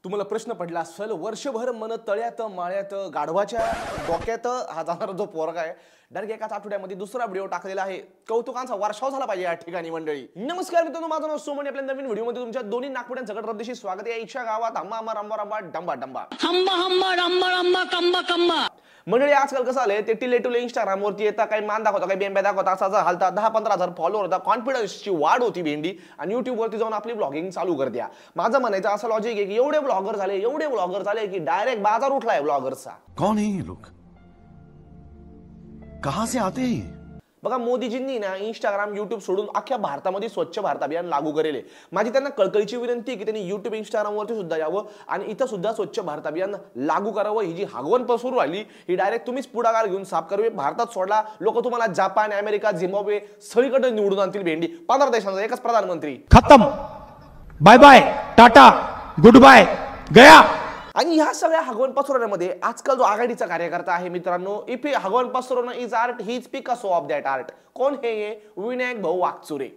तुम्हाला प्रश्न पडला असेल वर्षभर मन तळ्यात माळ्यात गाढवाच्या डोक्यात हा जाणारा जो पोरगा आहे डायरेक्ट एकाच आठवड्यामध्ये दुसरा व्हिडिओ टाकलेला आहे. कौतुकांचा वर्षाव झाला पाहिजे या ठिकाणी मंडळी. नमस्कार मित्रांनो, माझं नाव सोमन. आपल्या नवीन व्हिडिओमध्ये तुमच्या दोन्ही नागपुड्यांचं गडरबदेशी स्वागत आहे. इच्छा गावात हम्मा हम्मा रंबा रंबा डंबा डंबा हम्मा हम्मा रंबा रंबा कंबा कंबा. मंडळी आजकाल कसं आलंय ते टिले टुले इंस्टाग्राम वरती येतात, काही मान दाखवता, काही बेंब्या दाखवता, असा हालता 10-15 हजार फॉलोअर होता, कॉन्फिडन्सची वाढ होती भेंडी आणि युट्यूब वरती जाऊन आपली ब्लॉगिंग चालू कर द्या. माझं म्हणायचं असं लॉजिक आहे की एवढे ब्लॉगर झाले की डायरेक्ट बाजार उठलाय ब्लॉगरचा. कौन है ये लोग, कहां से आते हैं? बघा, मोदीजींनी ना इंस्टाग्राम युट्यूब सोडून अख्ख्या भारतामध्ये स्वच्छ भारत अभियान लागू करेले. माझी त्यांना कळकळीची विनंती की त्यांनी युट्यूब इंस्टाग्राम वरती सुद्धा यावं आणि इथं सुद्धा स्वच्छ भारत अभियान लागू करावं. ही जी हागवण पसरू आली ही डायरेक्ट तुम्हीच पुढाकार घेऊन साफ करावे. भारतात सोडला लोक तुम्हाला जपान, अमेरिका, झिम्बाब्वे सगळीकडे निवडून आणतील भेंडी. 15 देशांचा एकच प्रधानमंत्री. खत्म, bye bye, tata, goodbye, गया. आणि ह्या सगळ्या हगवण पसरवण्यामध्ये आजकाल जो आघाडीचा कार्यकर्ता आहे मित्रांनो, इफ हगवण पसरवणं is art, he is Picasso of that art. कोण हे? विनायक भाऊ वाकचुरे.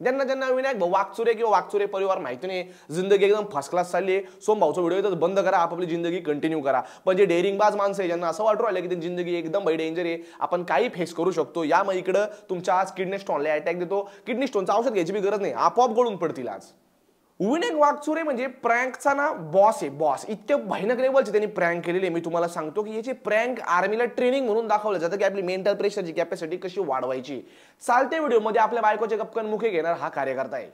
ज्यांना विनायक भाऊ वाकचुरे किंवा वाकचुरे परिवार माहिती नाही, जिंदगी एकदम फर्स्ट क्लास चालली आहे. सोम भाऊचा व्हिडिओ तर बंद करा, आपापली जिंदगी कंटिन्यू करा. पण जे डेअरिंगबाज माणसं आहे, ज्यांना असं वाटू राहिलं की त्यांची जिंदगी एकदम बाई डेंजर आहे, आपण काही फेस करू शकतो, या मग इकडं तुमच्या आज किडनी स्टोनला अटॅक देतो. किडनी स्टोनचं औषध घ्यायची बी गरज नाही, आपोआप गळून पडतील. आज विनायक वाकचुरे म्हणजे प्रँकचा ना बॉस आहे, बॉस. इतके भयानक लेवलचे त्यांनी प्रँक केलेले. मी तुम्हाला सांगतो की याचे प्रँक आर्मीला ट्रेनिंग म्हणून दाखवलं जातं की आपली मेंटल प्रेशरची कॅपॅसिटी कशी वाढवायची. चालत्या व्हिडिओमध्ये आपल्या बायकोचे गपकन मुखे घेणार हा कार्यकर्ता आहे.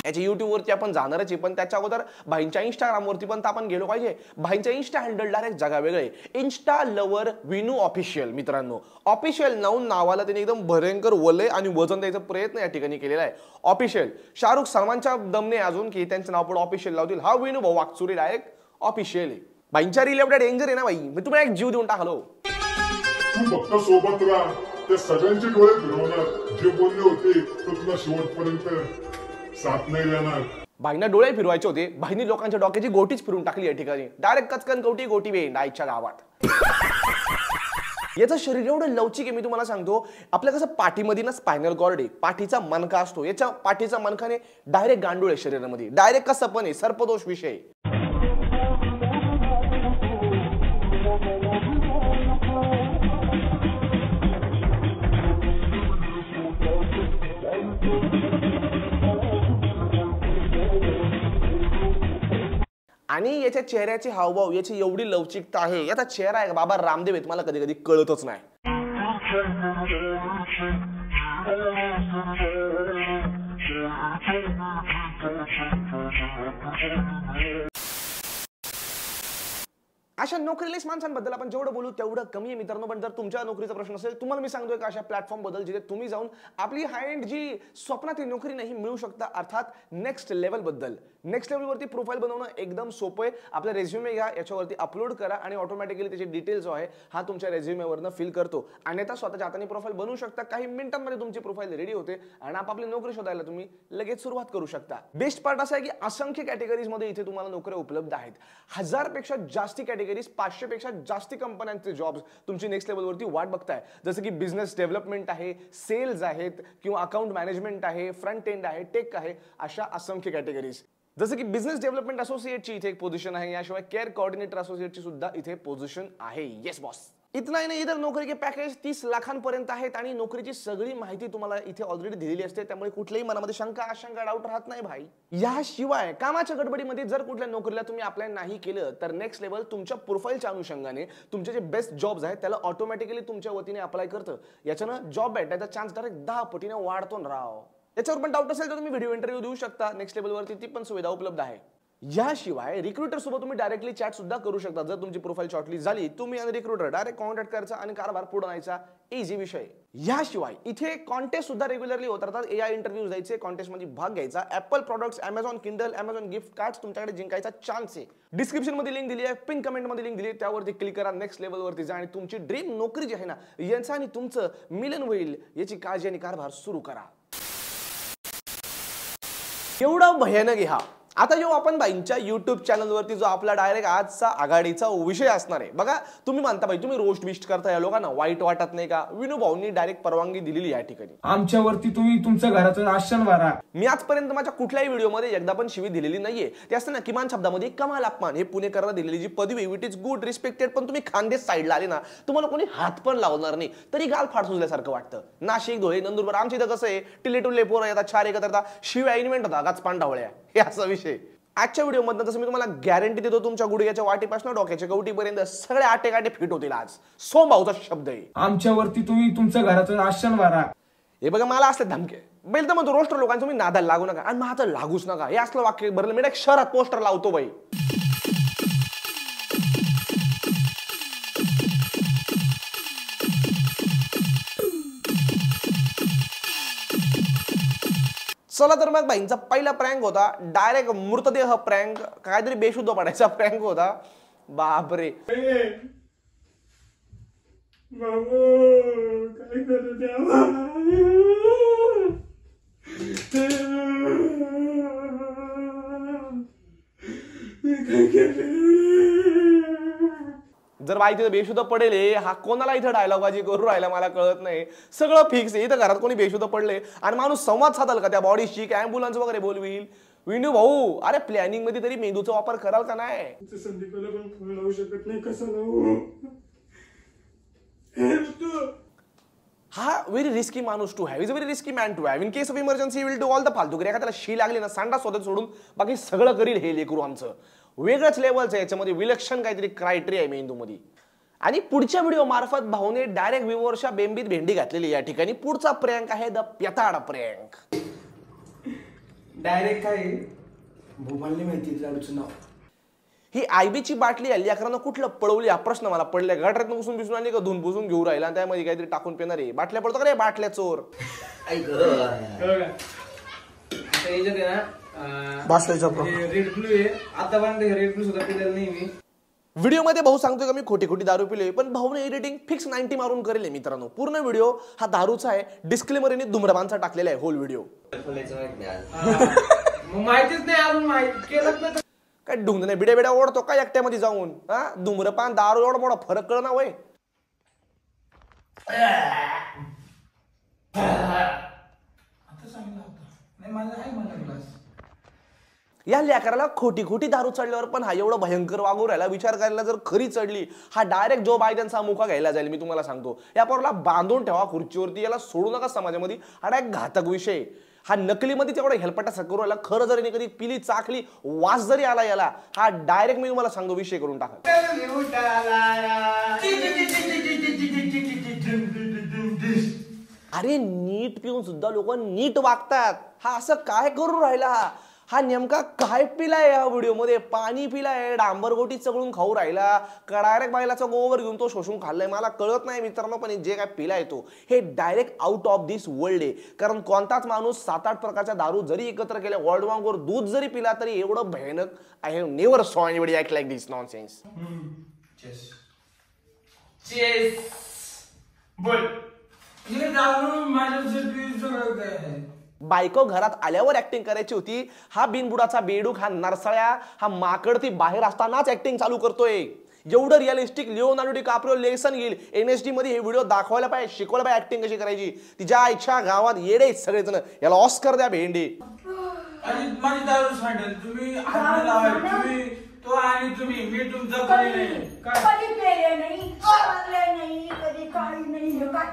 याच्या युट्यूब वरती आपण जाणारच आहे, पण त्याच्या अगोदर भाईंच्या इंस्टाग्राम वरती पण आपण गेलो पाहिजे. भाईंच्या इंस्टा हँडल डायरेक्ट जगा वेगळे, इंस्टा लवर विनू ऑफिशियल. मित्रांनो, ऑफिशियल नावाला त्यांनी एकदम भयंकर वलय आणि वजन द्यायचा प्रयत्न या ठिकाणी केलेला आहे. ऑफिशियल शाहरुख सलमानच्या दमने अजून की त्यांचं नाव पुढे ऑफिशियल लावतील. हा विनू भाऊ वाकचुरे डायरेक्ट ऑफिशियल आहे. भाईंच्या रील एवढ्या डेंजर आहे ना भाई, मी तुम्हाला एक जीव देऊन टाकलो. तू फक्त सोबत राहा, त्या सगळ्यांचे डोळे फिरवणार. जे बोलले होते तो तुला शेवटपर्यंत साथ नाही देणार. भाईंना डोळे फिरवायचे होते, भाईंनी लोकांच्या डोक्याची गोटीच फिरून टाकली या ठिकाणी. डायरेक्ट कचकन गोटी वेंड आईच्या गावात. याचं शरीर एवढं लवचिक आहे, मी तुम्हाला सांगतो. आपल्या कसं पाठीमध्ये ना स्पायनल कॉर्ड आहे, पाठीचा मनका असतो, याच्या पाठीचा मनकाने डायरेक्ट गांडूळ आहे शरीरामध्ये. डायरेक्ट कसं पण आहे, सर्पदोष विषय. आणि याच्या चेहऱ्याचे हावभाव, याची एवढी लवचिकता आहे. याचा चेहरा आहे बाबा रामदेव आहेत, मला कधी कधी कळतच नाही. अशा नोकरीलेस माणसांबद्दल आपण जेवढं बोलू तेवढं कमी आहे मित्रांनो. पण जर तुमच्या नोकरीचा प्रश्न असेल, तुम्हाला मी सांगतोय का अशा प्लॅटफॉर्म बद्दल जिथे तुम्ही जाऊन आपली हाय एंड जी स्वप्नातील नोकरी नाही मिळू शकता, अर्थात नेक्स्ट लेवल बद्दल. नेक्स्ट लेवल वरती प्रोफाईल बनवणं एकदम सोपं आहे. आपला रेझ्युमे घ्या, याच्यावरती अपलोड करा आणि ऑटोमॅटिकली त्याचे डिटेल्स जो आहे हा तुमच्या रेझ्युमेवरनं फिल करतो. अन्यथा स्वतःच्या हाताने प्रोफाईल बनवू शकता. काही मिनिटांमध्ये तुमची प्रोफाईल रेडी होते आणि आपापली नोकरी शोधायला तुम्ही लगेच सुरुवात करू शकता. बेस्ट पार्ट असा आहे की असंख्य कॅटेगरीज मध्ये इथे तुम्हाला नोकऱ्या उपलब्ध आहेत. 1000 पेक्षा जास्ती कॅटेगरीज, 500 पेक्षा जास्ती कंपन्यांचे जॉब्स तुमची नेक्स्ट लेवल वरती वाट बघताय. जसं की बिझनेस डेव्हलपमेंट आहे, सेल्स आहेत किंवा अकाउंट मॅनेजमेंट आहे, फ्रंट एंड आहे, टेक आहे, अशा असंख्य कॅटेगरीज. जसं की बिझनेस डेव्हलपमेंट असोसिएटची इथे एक पोझिशन आहे. याशिवाय केअर कोऑर्डिनेटर असोसिएटची सुद्धा इथे पोझिशन आहे. Yes boss. इतना ही नाही, इधर नोकरी के पॅकेज 30 लाखांपर्यंत आहेत आणि नोकरीची सगळी माहिती तुम्हाला इथे ऑलरेडी दिलेली असते. त्यामुळे कुठल्याही मनामध्ये शंका आशंका डाऊट राहत नाही भाई. याशिवाय कामाच्या गडबडीमध्ये जर कुठल्या नोकरीला तुम्ही अप्लाय नाही केलं तर नेक्स्ट लेवल तुमच्या प्रोफाईलच्या अनुषंगाने तुमचे जे बेस्ट जॉब्स आहेत त्याला ऑटोमॅटिकली तुमच्या वतीने अप्लाय करतं. याच्यानं जॉब भेटायचा चान्स डायरेक्ट 10 पटीने वाढतो ना राव. याच्यावर पण डाऊट असेल तर तुम्ही व्हिडिओ इंटरव्ह्यू देऊ शकता. नेक्स्ट लेवलवरती ती पण सुविधा उपलब्ध आहे. याशिवाय रिक्रुटर सोबत तुम्ही डायरेक्टली चॅट सुद्धा करू शकता. जर तुमची प्रोफाईल शॉर्टलिस्ट झाली, तुम्ही आणि रिक्रुटर डायरेक्ट कॉन्टॅक्ट करायचा आणि कारभार पुढे न्यायचा. इझी विषय. याशिवाय इथे कॉन्टेस्ट सुद्धा रेग्युलरली होत राहतात. AI इंटरव्ह्यूज द्यायचे, कॉन्टेस्ट मध्ये भाग घ्यायचा. Apple products, Amazon Kindle, Amazon gift cards तुमच्याकडे जिंकायचा चान्स आहे. डिस्क्रिप्शन मध्ये लिंक दिली आहे, पिन कमेंट मध्ये लिंक दिली आहे, त्यावरती क्लिक करा. नेक्स्ट लेवल वरती जा आणि तुमची ड्रीम नोकरी जी आहे ना, यांचं आणि तुमचं मिलन होईल याची काळजी आणि कारभार सुरू करा. एवढा भयानक आहे हा. आता जेव्हा आपण बाईंच्या युट्यूब चॅनलवरती जो आपला डायरेक्ट आजचा आघाडीचा विषय असणार आहे बघा, तुम्ही मानता बाई तुम्ही रोस्ट बिस्ट करता या लोकांना वाईट वाटत नाही का? विनू भाऊंनी डायरेक्ट परवानगी दिलेली या ठिकाणी. आमच्यावरती तुम्ही तुमच्या घराचं राशन भरा. मी आजपर्यंत माझ्या कुठल्याही व्हिडिओमध्ये एकदा पण शिवी दिलेली नाहीये. ते असतं ना किमान शब्दामध्ये कमाल अपमान, हे पुणेकरांना दिलेली जी पदवी विट इज गुड रिस्पेक्टेड, पण तुम्ही खानदेश साईडला आले ना तुम्हाला कोणी हात पण लावणार नाही तरी गाल फाड सुजल्यासारखं वाटतं. नाशिक, धुळे, नंदुरबार आमच्या इथं कसं आहे टिल्ले टुल्ले पोरं येतात, चार एकत्र येतात, शिव्या इन्व्हेंट होता गाच पांढावळ्या, हे असा विषय. आजच्या व्हिडिओमधनं तसं मी तुम्हाला गॅरंटी देतो तुमच्या गुडघ्याच्या वाटीपासून डोक्याच्या कवटीपर्यंत सगळे आटेकाटे फिट होतील. आज सोमभाऊचा शब्द आहे. आमच्यावरती तुम्ही तुमच्या घराचं राशन भरा. हे बघा मला असले धमके बैल तर म्हणतो रोस्टर लोकांचं तुम्ही नादाला लागू नका आणि माझं लागूच नका, हे असलं वाक्य भरलं मी एक शहरात पोस्टर लावतो बाई. चला तर मग बाईंचा पहिला प्रँक होता डायरेक्ट मृतदेह प्रँक, काहीतरी बेशुद्ध पडायचा प्रँक होता. बापरे जर बाई तिथं बेशुद्ध पडेल, हा कोणाला इथं डायलॉग बाजी करू राहिला मला कळत नाही. सगळं फिक्स आहे, इथं घरात कोणी बेशुद्ध पडले आणि माणूस संवाद साधाल का त्या बॉडीशी, की ॲम्ब्युलन्स वगैरे बोलविल? विनू भाऊ अरे प्लॅनिंग मध्ये तरी मेंदूचा वापर कराल का नाही? संदीपाला पण फोन लावू शकत नाही, कसं लावू? हा व्हेरी रिस्की माणूस to have, is a very risky man to have. In case of emergency will do all the फालतू. एका त्याला शी लागली ना सांडा स्वतः सोडून बाकी सगळं करील हे लेकरू आमचं. वेगळंच लेवलचं आहे, याच्यामध्ये विलक्षण काहीतरी क्रायटेरिया आहे मेंदूमध्ये. आणि पुढच्या व्हिडिओ मार्फत भाऊने डायरेक्ट व्ह्यूअर्सच्या बेंबीत भेंडी घातलेली या ठिकाणी. पुढचा प्रँक आहे द पेताड प्रँक. डायरेक्ट काय भूमालने माहिती लाडूचं नाव. ही आयबीची बाटली आली अकरानं कुठलं पळवली हा प्रश्न मला पडलाय. गटारात पुसून बिसून आली का धुवून पुसून घेऊ राहिला, त्यामध्ये काहीतरी टाकून पिणार आहे. बाटल्या पडतो का रे बाटल्या चोर. रेड ब्लू आहे आता पण रेड ब्लू सुद्धा पिलेलं नाही मी. व्हिडिओ मध्ये भाऊ सांगतोय का मी खोटी खोटी दारू पिलोय, पण भाऊने एडिटिंग फिक्स 90 मारून करेल मित्रांनो. पूर्ण व्हिडिओ हा दारूचा आहे. डिस्क्लेमर यांनी धूम्रपानचा टाकलेला आहे होल व्हिडिओ. माहितीच नाही अजून, माहिती केलंच नाही काय ढुंग नाही बिड्या बिड्या ओढतो काय एकट्यामध्ये जाऊन. हा धूम्रपान दारू एवढा मोठा फरक कळ ना वय. या लेकराला खोटी खोटी दारू चढल्यावर पण हा एवढं भयंकर वागू राहिला. विचार करायला जर खरी चढली हा डायरेक्ट जो बायडनचा मुका घ्यायला जाईल. मी तुम्हाला सांगतो या पोराला बांधून ठेवा खुर्चीवरती, याला सोडू नका समाजामध्ये. हा डायरेक्ट घातक विषय. हा नकलीमध्ये तेवढा हेलपटा करू राहिला. खरं जरी कधी पिली चाकली वास जरी आला याला, हा डायरेक्ट मी तुम्हाला सांगतो विषय करून टाका. अरे नीट पिऊन सुद्धा लोक नीट वागतात. हा असं काय करू राहिला? हा नेमका काय पिलाय या व्हिडिओमध्ये? पाणी पिलाय, डांबर गोटी चगळून खाऊ राहिला का डायरेक्ट बायलाचा गोवर घेऊन तो शोषून खाल्लाय मला कळत नाही मित्रांनो. पण जे काय पिलाय तो हे direct out of this world आहे. कारण कोणताच माणूस 7-8 प्रकारच्या दारू जरी एकत्र केल्या, वर्ल्ड वांगवर दूध जरी पिला तरी एवढं भयानक आय हॅव नेव्हर सॉ एनीबडी ऍक्ट लाईक दिस नॉनसेन्स. बायको घरात आल्यावर ऍक्टिंग करायची होती. हा बिनबुडाचा बेडूक, हा नरसळ्या, हा माकड ती बाहेर असतानाच ऍक्टिंग चालू करतोय. एवढं रिअलिस्टिक लिओनार्डो डिकाप्रिओ लेसन घेईल एनएसडी मध्ये हे व्हिडिओ दाखवायला पाहिजे, शिकवलं पाहिजे ऍक्टिंग कशी करायची. तिच्या इच्छा गावात येडे सगळेजण. याला ऑस्कर द्या भेंडी. माझी दारू सांडेल तुम्ही हात लावाय, तुम्ही तो आणि तुम्ही मी तुमचा कधी नाही कधी पेले नाही, आवडले नाही, कधी काही नाही. हे काय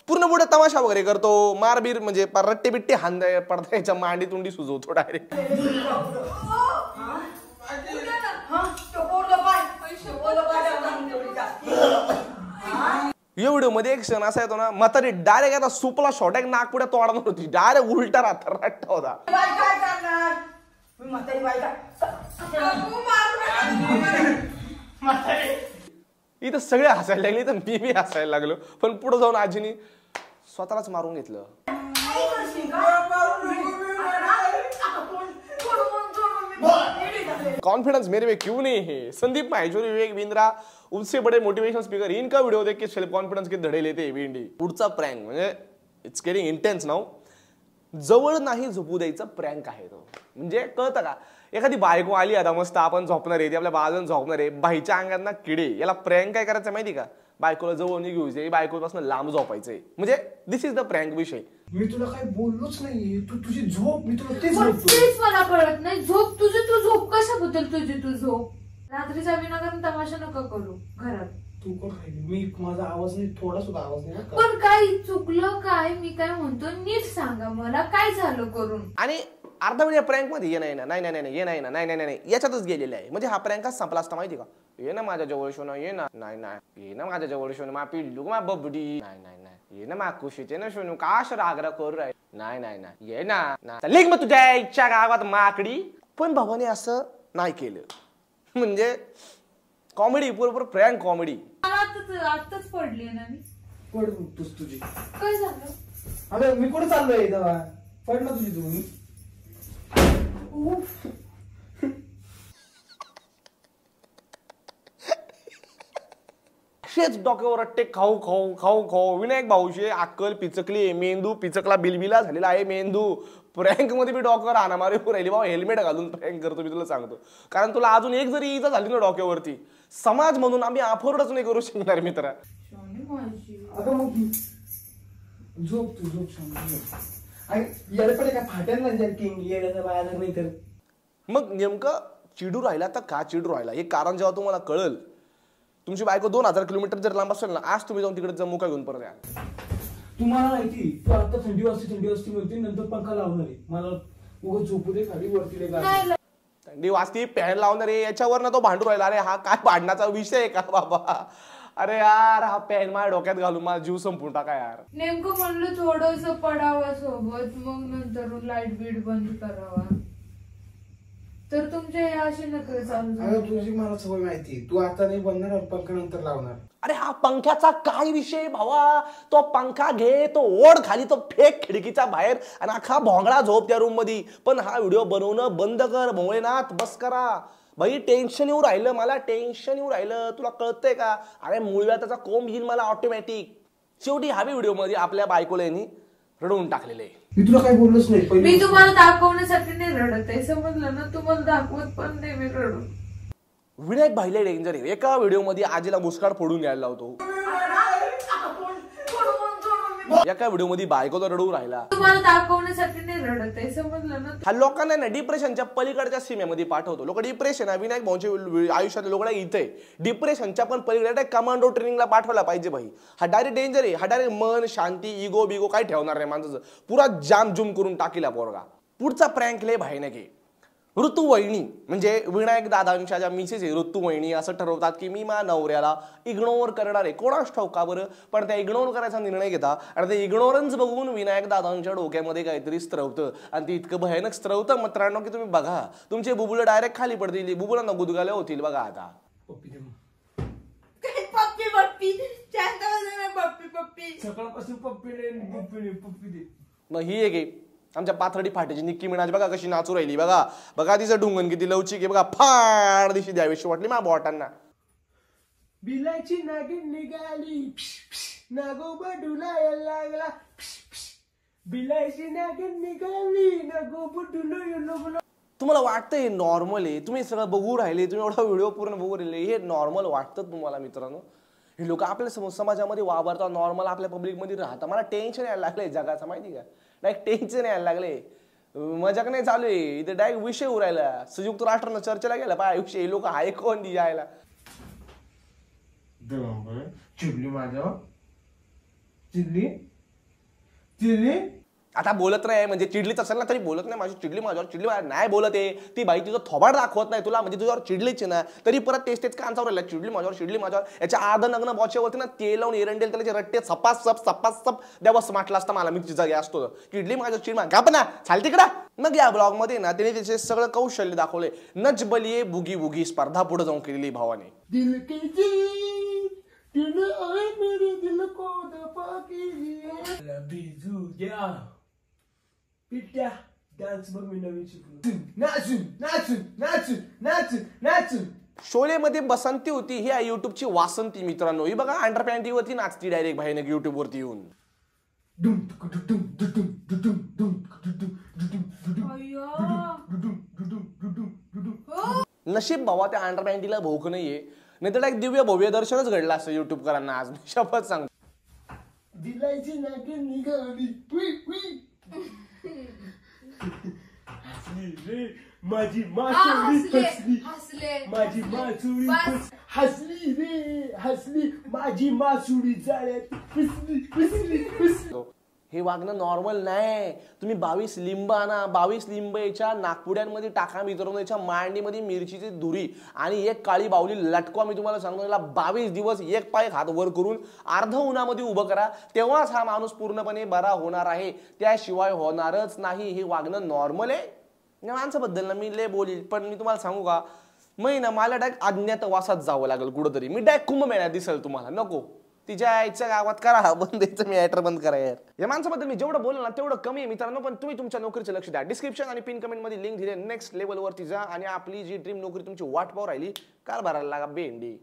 पूर्ण पुढे तमाशा वगैरे करतो, मारबीर म्हणजे रट्टे बिट्टे हांदाय पडद्याच्या मांडी तुंडी सुजवतो डायरेक्ट. या व्हिडिओ मध्ये एक क्षण असा येतो ना, म्हातारी डायरेक्ट आता सुपला शॉट एक नागपुड्या तोडणार होती, डायरेक्ट उलटा रट्टा होता. इथं सगळे हसायला लागले तर मी बी हसायला लागलो. पण पुढे जाऊन आजीनी स्वतःलाच मारून घेतलं. कॉन्फिडेंस मेरे में क्यों नहीं है? संदीप माहेश्वरी, विवेक बिंद्रा, उससे बड़े मोटिवेशनल स्पीकर, इनका व्हिडिओ देख के सेल्फ कॉन्फिडन्स के धडे लेते भेंडी. पुढचा प्रँक म्हणजे इट्स गेटिंग इंटेन्स नाउ. जवळ नाही झोपू द्यायचा प्रँक आहे तो. म्हणजे कळतं का, एखादी बायको आली आता मस्त आपण झोपणार आहे, ती आपल्या बाजून झोपणार आहे, बाईच्या अंगात ना किडे. याला प्रँक काय करायचं माहिती का? बायकोला जवळ नाही घेऊचे, बायकोपासून लांब झोपायचंय. म्हणजे दिस इज द प्रँक विषय. मी तुला काही बोललोच नाही, तू तुझी झोप, मी तुला तेच मला कळत नाही. झोप तुझी, तू झोप कशाबद्दल तुझी तू झोप. रात्रीचा विनाकारण तमाशा नका करू घरात. तू कोण खायली? मी माझा आवाज नाही, थोडा सुद्धा आवाज नाही. पण काय चुकलं काय? मी काय म्हणतो नीट सांगा मला, काय झालं करून. आणि अर्धा वेळ या प्रँक मध्ये ये नाही ना, नाही नाही नाही, ये नाही ना, नाही नाही नाही, याच्यातच गेलेला आहे. म्हणजे हा प्रँकच संपला असता माहिती का? ये ना माझ्या जवळ शोना, ये ना, नाही नाही, ये ना माझ्या जवळ शोना, मा पिल्लू मा बबडी, नाही नाही नाही, ये ना मा खुशीचे ना शोनू, का अशा आग्रह करू राहील, नाही नाही नाही, ये ना, लेख मग तुझ्या इच्छा गावात माकडी. पण भावाने असं नाही केलं. म्हणजे कॉमेडी, बरोबर प्रँक कॉमेडी. आताच पडली ना मी. पड तुझी. काय झालं? अरे मी कुठे चाललोय तेव्हा? पड ना तुझी तुम्ही. शेच डोक्यावर रट्टे खाऊ खाऊ खाऊ खाऊ. विनायक भाऊशे अक्कल पिचकली, मेंदू पिचकला, बिलबिला झालेला आहे मेंदू. प्रँक मध्ये मी डोक्यावर हाणामारी राहिली बाबा. हेल्मेट घालून प्रँक करतो मी, तुला सांगतो. कारण तुला अजून एक जरी इजा झाली ना डोक्यावरती, समाज म्हणून आम्ही अफोर्डच नाही करू शकणार मित्रा. अगं मग झोप, तू झोप, शांत. येडपडे काय फाटेल ना जर किंग येड्याचा बाहेर नाही तर. मग नेमकं चिडू राहिला तर का चिडू राहिला हे कारण जेव्हा तुम्हाला कळल. तुमची बायको 2000 किलोमीटर जर लांब असेल ना, आज तुम्ही जाऊन तिकडे जम्मू काय घेऊन परत या. तुम्हाला माहिती, तू आता थंडी वाजती म्हणते, नंतर पंखा लावणार आहे. मला उगाच झोपू दे खाली, वरती दे. थंडी वाजती, फॅन लावणार आहे, याच्यावर ना तो भांडू राहिला. अरे हा काय भांडण्याचा विषय आहे का बाबा? अरे यार, हा पॅन माझ्या डोक्यात घालून माझा जीव संपून टाका यार. नेमकं म्हणलं थोडस पडावं सोबत, मग नंतर लाईट बीट बंद करावा. तर तुमचे असे नखरे चालू झाले. तुझी मला सवय माहिती, तू आता नाही बनणार, पंखा नंतर लावणार. अरे हा पंख्याचा काय विषय भावा? तो पंखा घे, तो ओढ खाली, तो फेक खिडकीच्या बाहेर, आणि अख्खा भोंगळा झोप त्या रूम मध्ये. पण हा व्हिडिओ बनवणं बंद कर भोळेनाथ, बस करा भाई. टेन्शन येऊ राहिलं मला, टेन्शन येऊ राहिलं. तुला कळतंय का? अरे मुळव्या त्याचा कोंब येईल मला ऑटोमॅटिक. शेवटी हवी व्हिडिओ मध्ये आपल्या बायकोला यांनी रडवून टाकलेले. मी तुला काही बोललोच नाही. मी तुम्हाला दाखवण्यासाठी नाही रडत आहे, समजलं ना? तुम्हाला दाखवत पण नाही मी रडून. विनायक भाईला डेंजर आहे. एका व्हिडिओ मध्ये आजीला मुस्काड फोडून घ्यायला लावतो. एका व्हिडिओ मध्ये बायको तर रडू राहिला. तुम्हाला दाखवण्यासाठी नाही रडत आहे, समजलं ना? हा लोकांना ना डिप्रेशनच्या पलीकडच्या सीमेमध्ये पाठवतो. लोक डिप्रेशन, विनायक भाऊच्या आयुष्यात लोक इथे डिप्रेशनच्या पण पलीकडे कमांडो ट्रेनिंगला पाठवला पाहिजे भाई. हा डायरेक्ट डेंजर आहे. हा डायरेक्ट मन शांती, इगो बिगो काय ठेवणार नाही माणसाचं. पुरा जाम जुम करून टाकीला पोरगा. पुढचा प्रँक लय भाईने घे. ऋतू वहिनी म्हणजे विनायक दादांच्या ज्या मिसेस आहे ऋतू वहिनी असं ठरवतात की मी माझ्या नवऱ्याला इग्नोर करणार आहे. कोणाच ठाऊक का बरं, पण त्या इग्नोर करायचा निर्णय घेता. आणि ते इग्नोरन्स बघून विनायक दादांच्या डोक्यामध्ये काहीतरी स्त्रवतं, आणि ते इतकं भयानक स्त्रवतं मित्रांनो की तुम्ही बघा, तुमचे बुबुलं डायरेक्ट खाली पडतील, बुबुलांना गुदगाल्या होतील बघा. आता सकाळपासून पप्पी मग ही एक आमच्या पाथर्डी फाट्याची निक्की मिनाज बघा कशी नाचू राहिली. बघा बघा तिचं ढुंगण किती लवचिक आहे. बघा फाड दिवशी द्यावीशी वाटली मा बोटांना. बिलाची नागिन निघाली, नागोबा डुलायला लागला. बिलाची नागिन निघाली, नागोबा डुलायला. तुम्हाला वाटतं हे नॉर्मल आहे? तुम्ही सगळं बघू राहिले, तुम्ही एवढा व्हिडिओ पूर्ण बघू राहिले, हे नॉर्मल वाटतं तुम्हाला मित्रांनो? हे लोक आपल्या समाजामध्ये वावरतात, नॉर्मल आपल्या पब्लिकमध्ये राहतात. मला टेन्शन यायला लागलंय जगाचं माहिती का? डायरेक्ट टेन्शन यायला लागले. मजाक नाही चालू आहे इथे, डायरेक्ट विषय उरायला. संयुक्त राष्ट्रांना चर्चेला गेला पाय विषय. लोक आहे कोण ती जायला. चिडली माझ्यावर, चिडली. आता बोलत नाही म्हणजे चिडलीच असेल ना तरी बोलत नाही माझी चिडली माझ्यावर नाही बोलत आहे ती बाई. तुझं थोबाड दाखवत नाही तुला, म्हणजे तुझ्यावर चिडलीच ना तरी परत तेच कांचावर राहिला. चिडली माझ्यावर. याच्या आध नग्न बॉचेवरती ना तेल लावून एरंडेल त्याचे रट्टे सपास द्यावं म्हटलं असतं मला. मी तिचा गॅस असतो चिडली माझ्यावर चिडमा गाप ना चाल तिकडा. मग या ब्लॉग मध्ये ना त्याने त्याचे सगळं कौशल्य दाखवले. नच बलिये बुगी बुगी स्पर्धा पुढे जाऊन केलेली भावाने. पिट्या डान्स बघ मी नवीन शिकलो. नाचून नाचून नाचून नाचून नाचून. शोले मध्ये बसंती होती, ही आहे युट्यूबची वासंती मित्रांनो. ही बघा अंडर पॅन्टी वरती नाचती डायरेक्ट भाईने युट्यूब वरती येऊन. डुम डुम डुम डुम डुम डुम डुम डुम हो. नशीब भावा त्या अंडर पॅन्टीला भोक नाहीये, नाही तर एक दिव्य भव्य दर्शनच घडलं असतं युट्यूब करांना आज. शपथ सांग. दिलायची नाक निघाली पुई पुई. हसली रे माझी मासुळी हसली. हसले माझी मासुळी हसली रे हसली माझी मासुळी जाळ्यात हसली हसली हसली. हे वागणं नॉर्मल नाही. तुम्ही 22 लिंब आणा, 22 लिंब याच्या नागपुड्यांमध्ये टाका मित्रांनो, याच्या मांडीमध्ये मिरचीची धुरी आणि एक काळी बावली लटकवा. मी तुम्हाला सांगतो, याला 22 दिवस एक पाय हात वर करून अर्ध उन्हामध्ये उभं करा, तेव्हाच हा माणूस पूर्णपणे बरा होणार आहे, त्याशिवाय होणारच नाही. हे वागणं नॉर्मल आहे. या माणसाबद्दल ना मी लय बोलील, पण मी तुम्हाला सांगू का, ना मला डायरेक्ट अज्ञातवासात जावं लागेल कुठंतरी. मी डायरेक्ट कुंभमेळ्यात दिसेल तुम्हाला. नको, तिच्या आईच्या गावात करा बंद, याचं मॅटर बंद करा यार. या माणसाबद्दल मी जेवढं बोललो ना तेवढं कमी आहे मित्रांनो. पण तुम्ही तुमच्या नोकरीचं लक्ष द्या. डिस्क्रिप्शन आणि पिन कमेंट मध्ये लिंक दिले, नेक्स्ट लेवलवरती जा आणि आपली जी ड्रीम नोकरी तुमची वाट पाहू राहिली, कार भरायला लागा बेंडी.